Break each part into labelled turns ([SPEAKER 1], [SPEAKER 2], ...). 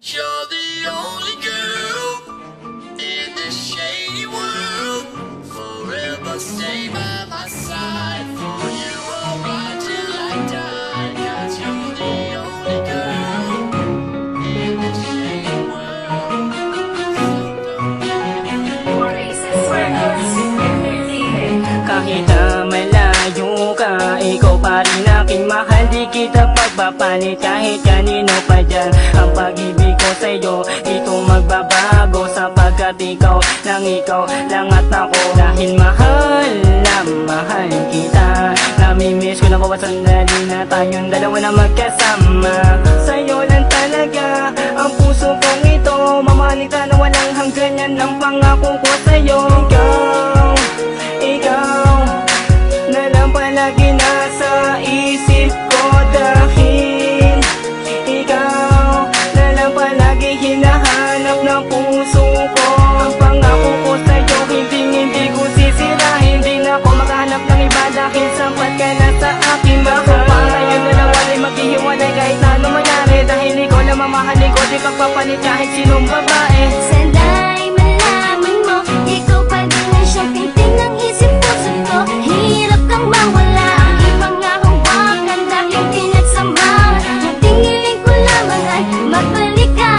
[SPEAKER 1] You're the only girl in this shady world. Forever stay by my side. For you I'll ride till I die. 'Cause you're the only girl in this shady world.
[SPEAKER 2] Kahit na malayo ka, ikaw pa rin aking mahal. Di kita pagpapalit kahit kanino pa dyan. Ang pag-ibig ko sa'yo, ito magbabago. Sapagkat ikaw lang at ako. Dahil mahal na mahal kita. Namimiss ko na bawat sandali na tayong dalawa na magkasama. Sa'yo lang talaga ang puso kong ito. Mamahalin ka na walang hanggan, yan ang pangako ko sa'yo. Ikaw na lang palagi nasa isip ko. Dahil ikaw na lang palagi hinahanap ng puso ko. Ang pangako ko sa'yo, hindi ko sisirahin. Hindi na ako maghanap ng iba dahil sapat ka na sa aking mahal. Ngayon na lang wala'y maghihiwalay kahit na ano mangyari. Dahil ikaw na mamahalin ko, di pagpapalit kahit sinong babae.
[SPEAKER 3] Sana'y malaman mo, ikaw pa din ang siyang pinting ng isip puso ko. Hirap kang mawala, ang ibang nga hawakan dahil pinagsama. Ang tingin ko lamang ay magbalik ka.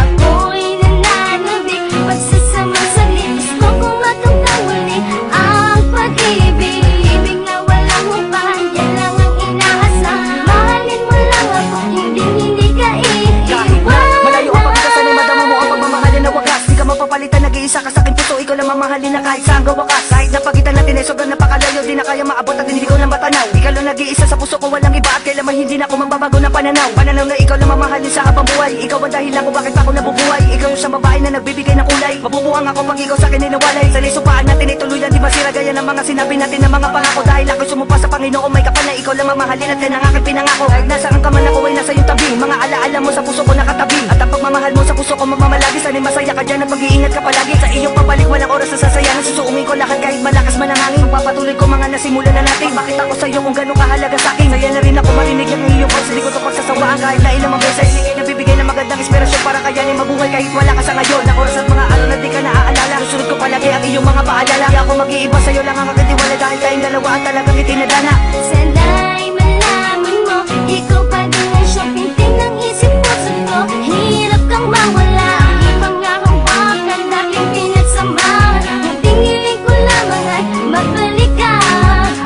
[SPEAKER 3] Ako'y nananabik, pagsasamang saglit. Gusto kong makamtan muli ang pag-ibig. Ibig na walang upahan, yan lang ang inaasam. Mahalin mo lang ako, hindi ka iiwan.
[SPEAKER 4] Malayo ang pagkakasan ay madama mo ang pagmamahalin na wagas. Di ka mapapalitan, nag-iisa ka sa aking puso. Ikaw lang mamahalin na kahit saan gawakas. Kahit na pagitan natin ay sobrang napakalayo, di na kaya maabot at hindi ko lang matanaw. Ikaw lang nag-iisa sa puso ko, walang iba. At kailanman hindi na ako magbabago ng pananaw. Pananaw na ikaw lang mamahalin sa habang buhay. Ikaw ang dahilan kung bakit pa ako nabubuhay. Ikaw yung sa babae na nagbibigay ng kulay. Mabubuhang ako pag ikaw sa akin ninawalay. Sa lisupaan natin ay tuluyan, di masira gaya ng mga sinabi natin ng mga pangako. Dahil ako'y sumumpa sa Panginoon, may kapal na ikaw lang mamahalin at yan ang aking pinangako. Kahit nasaan ka man ako ay nasa iyong tabi. Mga alaala mo sa puso ko nakatabi. At ang pagmamahal mo sa puso ko magmamalagi. Sana'y masaya ka dyan at mag-iingat ka palagi. Sa iyong pabalik walang oras na sasayangan. Susuungin ko lahat kahit malakas man ang hangin. Pagpapatuloy ko mga nasimulan na natin. Bakit ako sa'yo kung gano'ng kahalaga sa'kin. Saya na rin ako marinig ang iyong voice. Hindi ko ito pagsasawaan kahit na ilang beses. Hindi kayo nabibigay ng magandang inspirasyon para kayanin mabuhay kahit wala ka sa ngayon. Na oras at mga araw na di ka naaalala. Susunod ko palagi ang iyong mga paalala. Di ako mag-iiba sa'yo lang ang aking tiwala. Dahil tayong dalawa at talagang itinadana.
[SPEAKER 3] Sana'y malaman mo, ikaw pa din ang siyang pinting ng isip puso ko. Hirap kang mawala, ang ibang nga hawakan dahil pinagsama. Ang tingin ko lamang ay magbalik ka.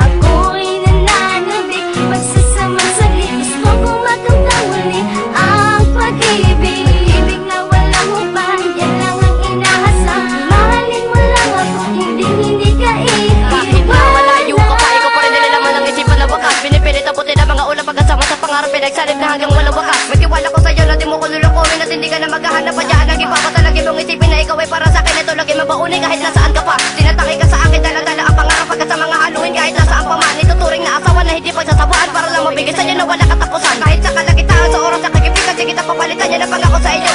[SPEAKER 3] Ako'y nananabik, pagsasamang saglit. Gusto kong makamtan muli ang pag-ibig. Ibig na walang upahan, yan lang ang inaasam. Mahalin mo lang ako, hindi ka
[SPEAKER 5] Kahit na malayo ka pa, ikaw pa rin nilalaman ang isipan na wakas. Pinipilit ang puti na mga ulam pagkasama sa pangarap. Pinagsalip na hanggang walang wakas. May tiwala ko sa'yo na di mo ko lulukumin. At hindi ka na maghahanap pa dyan. Ang ipapatalagi mong isipin na ikaw ay para sa'kin. Ito lagi mabaunay kahit nasaan ka pa. Tinataki ka sa akin, dala-dala ang pangarap. Pagkat sa mga haluin kahit nasaan pa man. Ituturing na asawa na hindi pagsasawaan. Para lang mabigay sa'yo na wala katapusan. Kahit sa kalagitnaan, sa oras sa kagipigan, di kita papalitan. Yan ang pangako sa iyo,